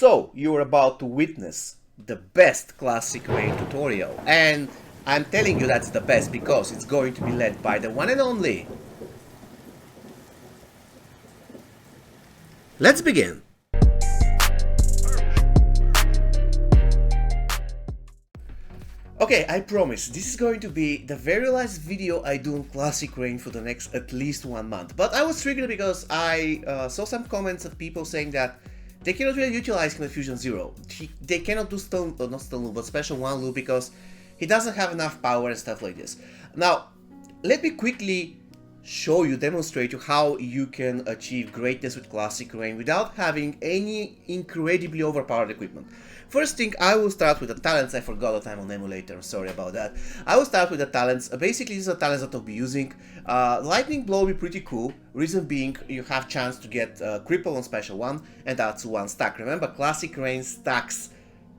So, you're about to witness the best Classic Rain tutorial, and I'm telling you that's the best because it's going to be led by the one and only. Let's begin! Okay, I promise, this is going to be the very last video I do on Classic Rain for the next at least 1 month. But I was triggered because I saw some comments of people saying that they cannot really utilize him at Fusion Zero. They cannot do stone, not stone loop, but special 1 loop because he doesn't have enough power and stuff like this. Now, let me quickly demonstrate you how you can achieve greatness with Classic Rain without having any incredibly overpowered equipment. First thing, I will start with the talents. I forgot that I'm on emulator, sorry about that. I will start with the talents. Basically, these are talents that I'll be using. Lightning Blow will be pretty cool. Reason being, you have chance to get Cripple on Special 1, and that's 1 stack. Remember, Classic Rain stacks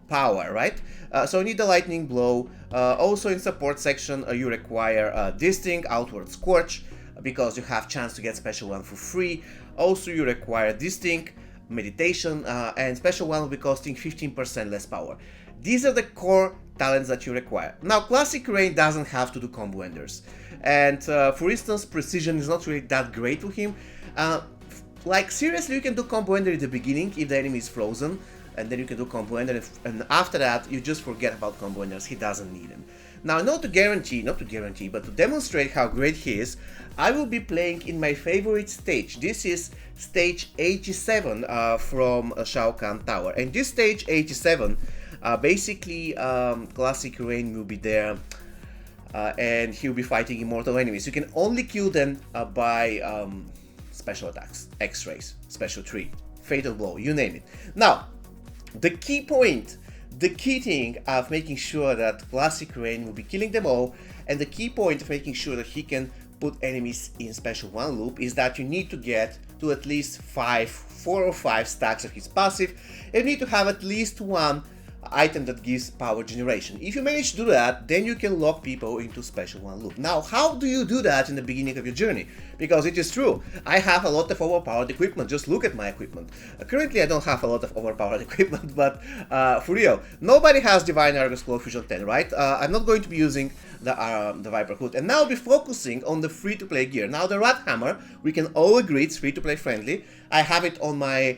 power, right? So you need the Lightning Blow. Also in support section, you require this thing, Outward Scorch, because you have chance to get Special 1 for free. Also, you require this thing, Meditation, and Special 1 will be costing 15% less power. These are the core talents that you require. Now, Classic Rain doesn't have to do combo enders. And for instance, Precision is not really that great for him. Like, seriously, you can do combo ender in the beginning if the enemy is frozen, and then you can do combo ender, and after that, you just forget about combo enders. He doesn't need them. Now, not to guarantee, but to demonstrate how great he is, I will be playing in my favorite stage. This is stage 87 from Shao Kahn Tower. And this stage 87, basically Classic Rain will be there and he'll be fighting immortal enemies. You can only kill them by special attacks, X-rays, special 3, fatal blow, you name it. Now, the key point, the key thing of making sure that Classic Rain will be killing them all, and the key point of making sure that he can put enemies in Special 1 loop is that you need to get to at least 4 or 5 stacks of his passive, and you need to have at least 1 item that gives power generation. If you manage to do that, then you can lock people into Special 1 loop. Now, how do you do that in the beginning of your journey? Because it is true, I have a lot of overpowered equipment. Just look at my equipment. Currently, I don't have a lot of overpowered equipment, but for real, nobody has Divine Argus Claw Fusion 10, right? I'm not going to be using the Viper Hood, and now I'll be focusing on the free-to-play gear. Now, the Rat Hammer, we can all agree it's free-to-play friendly. I have it on my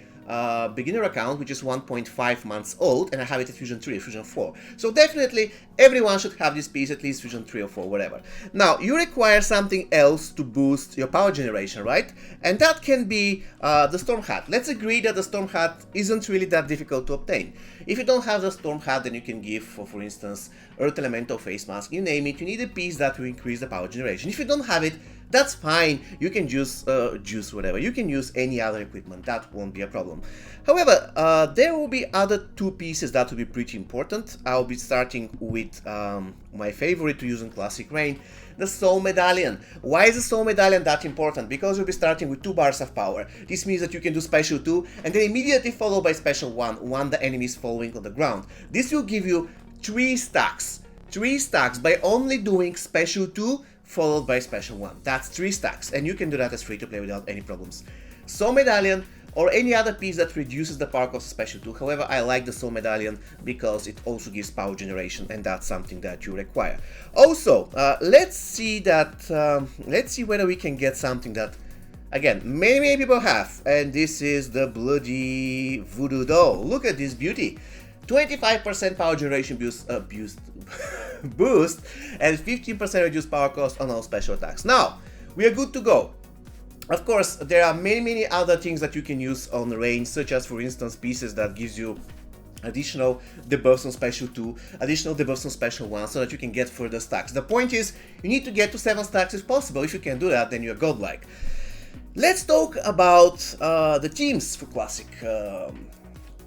beginner account, which is 1.5 months old, and I have it at Fusion 3 or Fusion 4. So definitely everyone should have this piece at least Fusion 3 or 4, whatever. Now, you require something else to boost your power generation, right? And that can be the Storm Hat. Let's agree that the Storm Hat isn't really that difficult to obtain. If you don't have the Storm Hat, then you can give, for instance, Earth Elemental Face Mask, you name it. You need a piece that will increase the power generation. If you don't have it, that's fine, you can use whatever, you can use any other equipment, that won't be a problem. However, there will be other 2 pieces that will be pretty important. I'll be starting with my favorite to use in Classic Rain, the Soul Medallion. Why is the Soul Medallion that important? Because you'll be starting with 2 bars of power. This means that you can do Special 2 and then immediately followed by Special 1 the enemy is following on the ground. This will give you 3 stacks by only doing Special 2 followed by Special 1. That's 3 stacks, and you can do that as free to play without any problems. Soul Medallion or any other piece that reduces the power cost of Special 2. However, I like the Soul Medallion because it also gives power generation, and that's something that you require. Also, let's see whether we can get something that, again, many people have, and this is the bloody Voodoo Doll. Look at this beauty. 25% power generation boost and 15% reduced power cost on all special attacks. Now, we are good to go. Of course, there are many other things that you can use on Rain, such as, for instance, pieces that gives you additional debuffs on Special 2, additional debuffs on Special 1, so that you can get further stacks. The point is, you need to get to 7 stacks if possible. If you can do that, then you're godlike. Let's talk about the teams for Classic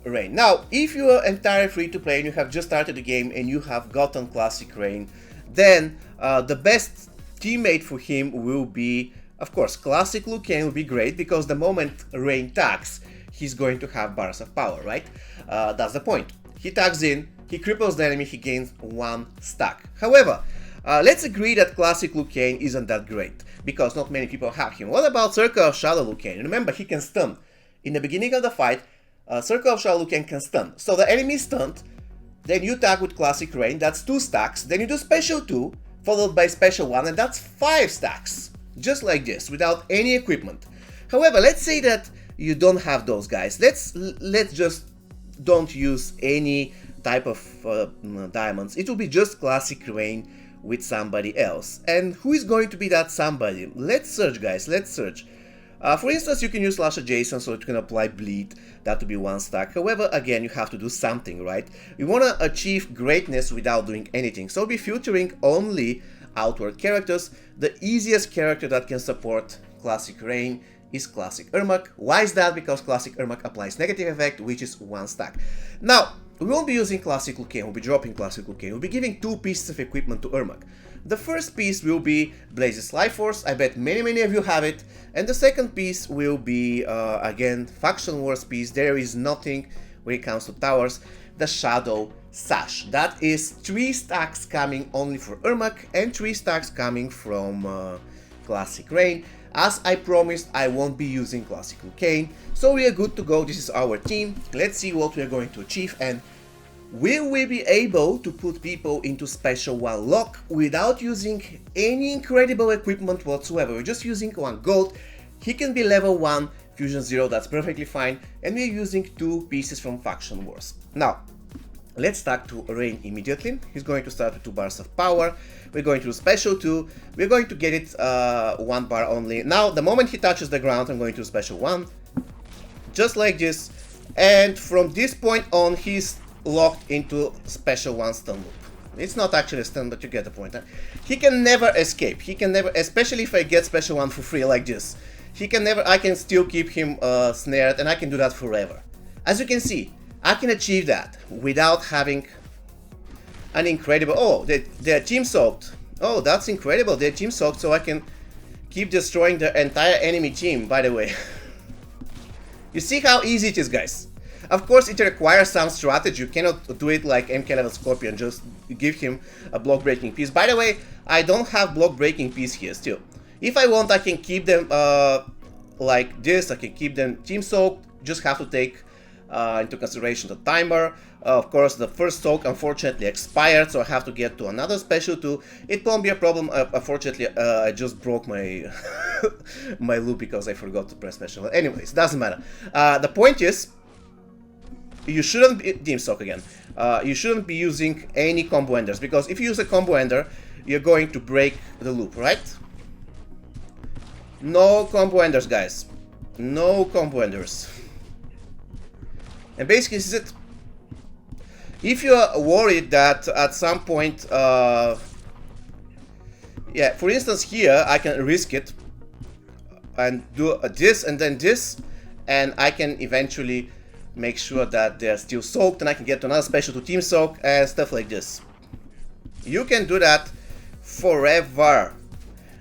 Rain. Now, if you are entirely free to play and you have just started the game and you have gotten Classic Rain, then the best teammate for him will be, of course, Classic Liu Kang will be great because the moment Rain tags, he's going to have bars of power, right? That's the point. He tags in, he cripples the enemy, he gains 1 stack. However, let's agree that Classic Liu Kang isn't that great because not many people have him. What about Circle of Shadow Liu Kang? Remember, he can stun. In the beginning of the fight, Circle of Shadow Lucan can stun. So the enemy is stunned, then you tag with Classic Rain, that's 2 stacks, then you do Special 2, followed by Special 1, and that's 5 stacks. Just like this, without any equipment. However, let's say that you don't have those guys. Let's just don't use any type of diamonds. It will be just Classic Rain with somebody else. And who is going to be that somebody? Let's search, guys, let's search. For instance, you can use Slash Adjacent, so you can apply Bleed. That would be 1 stack. However, again, you have to do something, right? We want to achieve greatness without doing anything. So we'll be filtering only outward characters. The easiest character that can support Classic Rain is Classic Ermac. Why is that? Because Classic Ermac applies negative effect, which is 1 stack. Now, we won't be using Classic Lucan, we'll be dropping Classic Lucan. We'll be giving 2 pieces of equipment to Ermac. The first piece will be Blaze's Life Force. I bet many of you have it. And the second piece will be, again, Faction Wars piece. There is nothing when it comes to towers. The Shadow Sash. That is 3 stacks coming only for Ermac and 3 stacks coming from Classic Rain. As I promised, I won't be using Classic Lucan. So we are good to go. This is our team. Let's see what we are going to achieve, and will we be able to put people into Special 1 lock without using any incredible equipment whatsoever? We're just using 1 gold. He can be level 1, Fusion 0, that's perfectly fine. And we're using 2 pieces from Faction Wars. Now, let's start to Rain immediately. He's going to start with 2 bars of power. We're going to do Special 2. We're going to get it 1 bar only. Now, the moment he touches the ground, I'm going to do Special 1. Just like this. And from this point on, he's locked into Special 1 stun loop. It's not actually a stun, but you get the point. Huh? He can never escape. He can never, especially if I get Special 1 for free like this. He can never, I can still keep him snared, and I can do that forever. As you can see, I can achieve that without having an incredible... Oh, they're team soaked. Oh, that's incredible. They're team soaked, so I can keep destroying the entire enemy team, by the way. You see how easy it is, guys. Of course, it requires some strategy. You cannot do it like MK level Scorpion, just give him a block breaking piece. By the way, I don't have block breaking piece here still. If I want, I can keep them like this. I can keep them team soaked. Just have to take into consideration the timer. Of course, the first soak unfortunately expired, so I have to get to another Special 2. It won't be a problem. Unfortunately, I just broke my my loop because I forgot to press Special. Anyways, doesn't matter. The point is, you shouldn't be team soak again. You shouldn't be using any combo enders, because if you use a combo ender, you're going to break the loop, right? No combo enders, guys. No combo enders. And basically, this is it. If you are worried that at some point, yeah, for instance, here I can risk it and do this and then this, and I can eventually make sure that they're still soaked, and I can get to another Special to team soak and stuff like this. You can do that forever.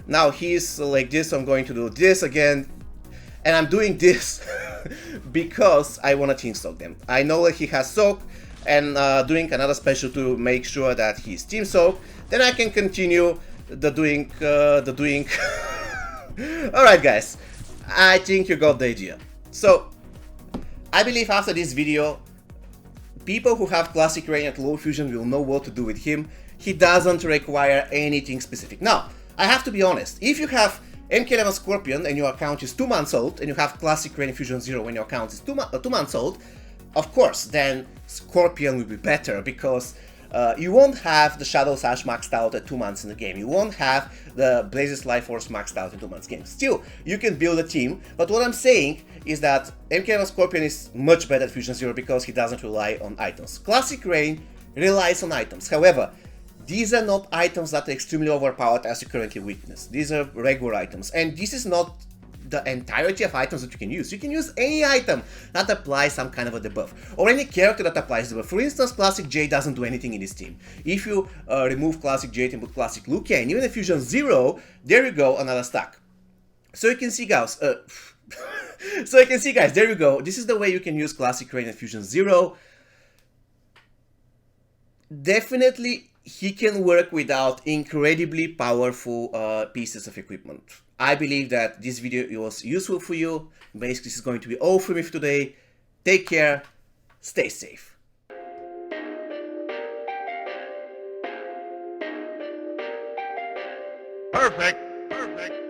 Now he's like this, so I'm going to do this again, and I'm doing this because I want to team soak them. I know that he has soak, and doing another Special to make sure that he's team soak. Then I can continue the doing. Alright, guys, I think you got the idea. So I believe after this video, people who have Classic Rain at low fusion will know what to do with him. He doesn't require anything specific. Now, I have to be honest, if you have MK11 Scorpion and your account is 2 months old, and you have Classic Rain Fusion 0 when your account is 2 months old, of course, then Scorpion will be better, because you won't have the Shadow Sash maxed out at 2 months in the game. You won't have the Blaze's Life Force maxed out in 2 months game. Still, you can build a team, but what I'm saying is that MK11 Scorpion is much better at Fusion 0 because he doesn't rely on items. Classic Rain relies on items. However, these are not items that are extremely overpowered as you currently witness. These are regular items, and this is not the entirety of items that you can use. You can use any item that applies some kind of a debuff, or any character that applies debuff. For instance, Classic J doesn't do anything in this team. If you remove Classic J and put Classic Lucan, even in Fusion 0, there you go, another stack. So you can see, guys, there you go. This is the way you can use Classic Rain and Fusion 0. Definitely, he can work without incredibly powerful pieces of equipment. I believe that this video was useful for you. Basically, this is going to be all for me for today. Take care, stay safe. Perfect. Perfect.